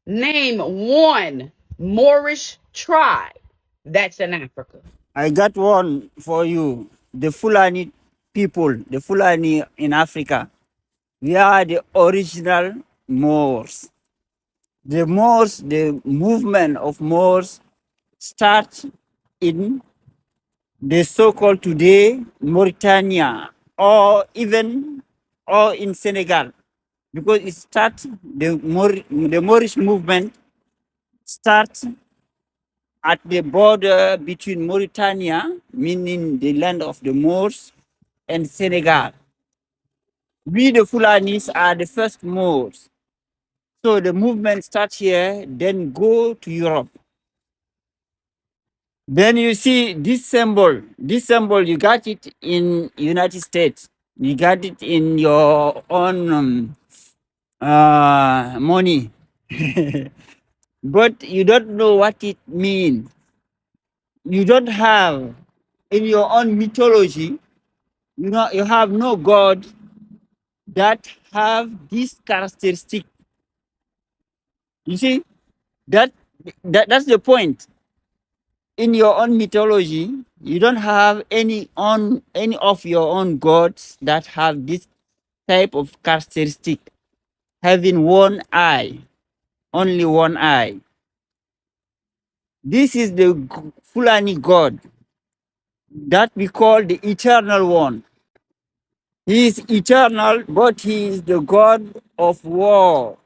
Name one Moorish tribe that's in Africa. I got one for you. The Fulani people, the Fulani in Africa, we are the original Moors. The Moors, the movement of Moors starts in the so-called today Mauritania or in Senegal, because it starts the Moorish movement starts at the border between Mauritania, meaning the land of the Moors, and Senegal. We the Fulanis are the first Moors. So the movement starts here, then go to Europe. Then you see this symbol. This symbol, you got it in United States. You got it in your own money. But you don't know what it means. You don't have in your own mythology, you have no God that have this characteristic. You see, that, that's the point. In your own mythology, you don't have any of your own gods that have this type of characteristic, having one eye, only one eye. This is the Fulani God that we call the eternal one. He is eternal, but he is the God of war.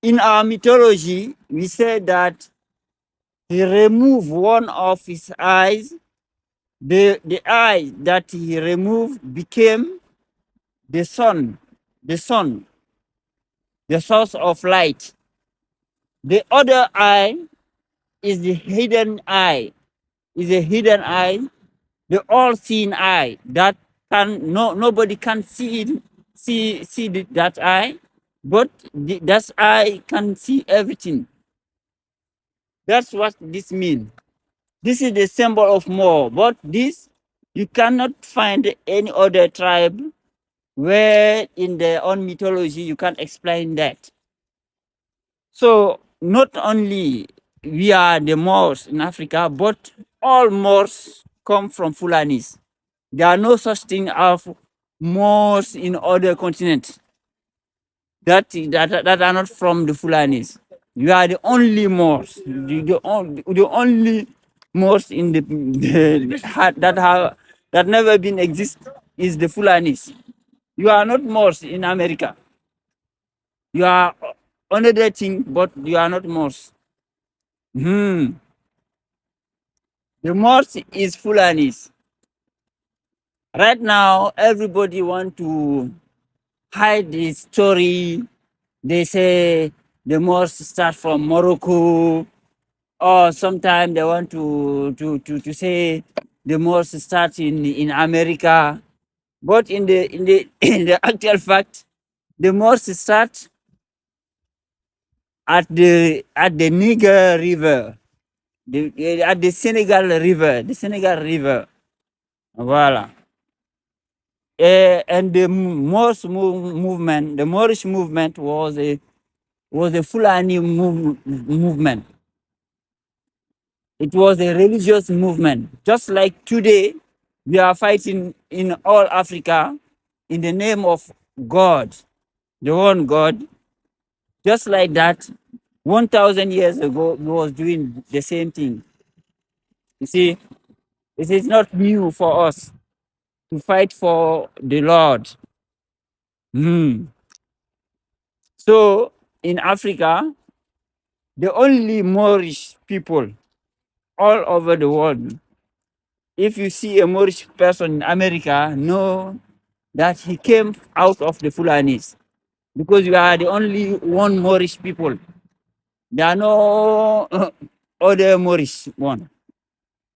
In our mythology, we say that he removed one of his eyes. The eye that he removed became the sun, the sun, the source of light. The other eye is the hidden eye, is a hidden eye, the all-seeing eye that nobody can see it, that eye, but that eye can see everything. That's what this means. This is the symbol of Maure, but this you cannot find any other tribe where in their own mythology you can explain that. So not only we are the Maures in Africa, but all Maures come from Fulanis. There are no such thing as Maures in other continents that are not from the Fulanis. You are the only Maures, the only Maures in that never been exist is the Fulanis. You are not Maures in America. You are another thing, but you are not Maures. Hmm. The Maures is Fulanis. Right now, everybody want to hide the story. They say the Maures start from Morocco, or sometimes they want to say the Maures start in America. But in the actual fact, the Maures start at the Niger River, at the Senegal River. Voila. And the movement, the Moorish movement was a Fulani movement. It was a religious movement. Just like today, we are fighting in all Africa in the name of God, the one God. Just like that, 1,000 years ago, we was doing the same thing. You see, it is not new for us to fight for the Lord. Hmm. So in Africa, the only Moorish people all over the world, if you see a Moorish person in America, know that he came out of the Fulanis, because you are the only one Moorish people. There are no other Moorish one.